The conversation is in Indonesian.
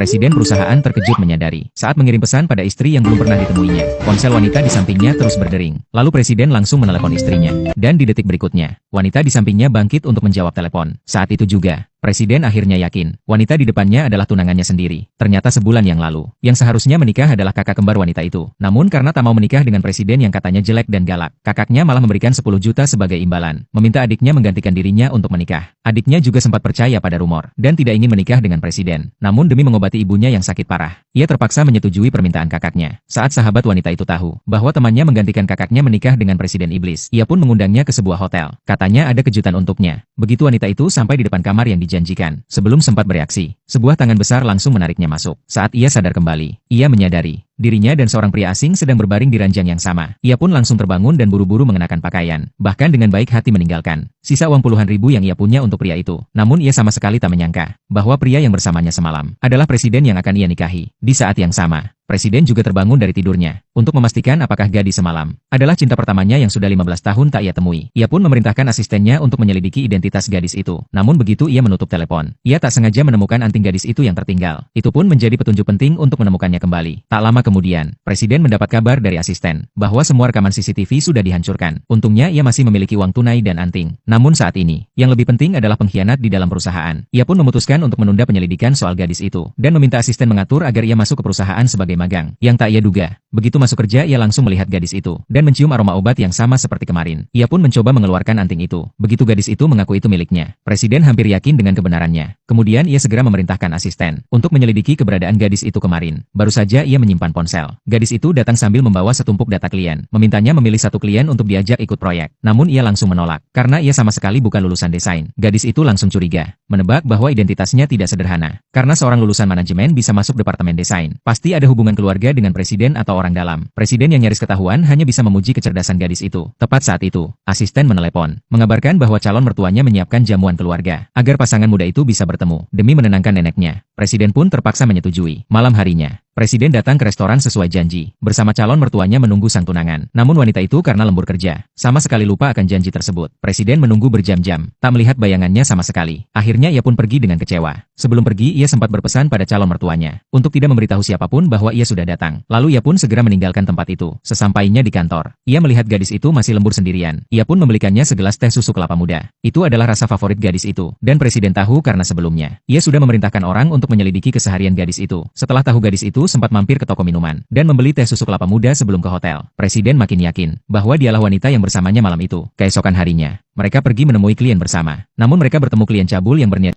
Presiden perusahaan terkejut menyadari saat mengirim pesan pada istri yang belum pernah ditemuinya. Ponsel wanita di sampingnya terus berdering. Lalu Presiden langsung menelepon istrinya. Dan di detik berikutnya, wanita di sampingnya bangkit untuk menjawab telepon. Saat itu juga, Presiden akhirnya yakin, wanita di depannya adalah tunangannya sendiri. Ternyata sebulan yang lalu, yang seharusnya menikah adalah kakak kembar wanita itu. Namun karena tak mau menikah dengan Presiden yang katanya jelek dan galak, kakaknya malah memberikan 10 juta sebagai imbalan, meminta adiknya menggantikan dirinya untuk menikah. Adiknya juga sempat percaya pada rumor, dan tidak ingin menikah dengan Presiden. Namun demi mengobati ibunya yang sakit parah, ia terpaksa menyetujui permintaan kakaknya. Saat sahabat wanita itu tahu, bahwa temannya menggantikan kakaknya menikah dengan Presiden Iblis, ia pun mengundangnya ke sebuah hotel. Katanya ada kejutan untuknya. Begitu wanita itu sampai di depan kamar yang janjikan. Sebelum sempat bereaksi, sebuah tangan besar langsung menariknya masuk. Saat ia sadar kembali, ia menyadari dirinya dan seorang pria asing sedang berbaring di ranjang yang sama. Ia pun langsung terbangun dan buru-buru mengenakan pakaian, bahkan dengan baik hati meninggalkan sisa uang puluhan ribu yang ia punya untuk pria itu. Namun ia sama sekali tak menyangka bahwa pria yang bersamanya semalam adalah Presiden yang akan ia nikahi. Di saat yang sama, Presiden juga terbangun dari tidurnya untuk memastikan apakah gadis semalam adalah cinta pertamanya yang sudah 15 tahun tak ia temui. Ia pun memerintahkan asistennya untuk menyelidiki identitas gadis itu. Namun begitu ia menutup telepon, ia tak sengaja menemukan anting gadis itu yang tertinggal. Itu pun menjadi petunjuk penting untuk menemukannya kembali. Tak lama kemudian, Presiden mendapat kabar dari asisten bahwa semua rekaman CCTV sudah dihancurkan. Untungnya ia masih memiliki uang tunai dan anting. Namun saat ini, yang lebih penting adalah pengkhianat di dalam perusahaan. Ia pun memutuskan untuk menunda penyelidikan soal gadis itu dan meminta asisten mengatur agar ia masuk ke perusahaan sebagai magang. Yang tak ia duga, begitu masuk kerja ia langsung melihat gadis itu dan mencium aroma obat yang sama seperti kemarin. Ia pun mencoba mengeluarkan anting itu. Begitu gadis itu mengaku itu miliknya, Presiden hampir yakin dengan kebenarannya. Kemudian ia segera memerintahkan asisten untuk menyelidiki keberadaan gadis itu kemarin. Baru saja ia menyimpan ponsel, gadis itu datang sambil membawa setumpuk data klien, memintanya memilih satu klien untuk diajak ikut proyek. Namun ia langsung menolak, karena ia sama sekali bukan lulusan desain. Gadis itu langsung curiga, menebak bahwa identitasnya tidak sederhana. Karena seorang lulusan manajemen bisa masuk departemen desain, pasti ada hubungan keluarga dengan Presiden atau orang dalam. Presiden yang nyaris ketahuan hanya bisa memuji kecerdasan gadis itu. Tepat saat itu, asisten menelepon, mengabarkan bahwa calon mertuanya menyiapkan jamuan keluarga, agar pasangan muda itu bisa bertemu, demi menenangkan neneknya. Presiden pun terpaksa menyetujui. Malam harinya, Presiden datang ke restoran sesuai janji, bersama calon mertuanya menunggu sang tunangan. Namun wanita itu karena lembur kerja, sama sekali lupa akan janji tersebut. Presiden menunggu berjam-jam, tak melihat bayangannya sama sekali. Akhirnya ia pun pergi dengan kecewa. Sebelum pergi ia sempat berpesan pada calon mertuanya, untuk tidak memberitahu siapapun bahwa ia sudah datang. Lalu ia pun segera meninggalkan tempat itu. Sesampainya di kantor, ia melihat gadis itu masih lembur sendirian. Ia pun membelikannya segelas teh susu kelapa muda. Itu adalah rasa favorit gadis itu. Dan Presiden tahu karena sebelumnya, ia sudah memerintahkan orang untuk menyelidiki keseharian gadis itu. Setelah tahu gadis itu sempat mampir ke toko minuman dan membeli teh susu kelapa muda sebelum ke hotel, Presiden makin yakin bahwa dialah wanita yang bersamanya malam itu. Keesokan harinya, mereka pergi menemui klien bersama. Namun mereka bertemu klien cabul yang berniat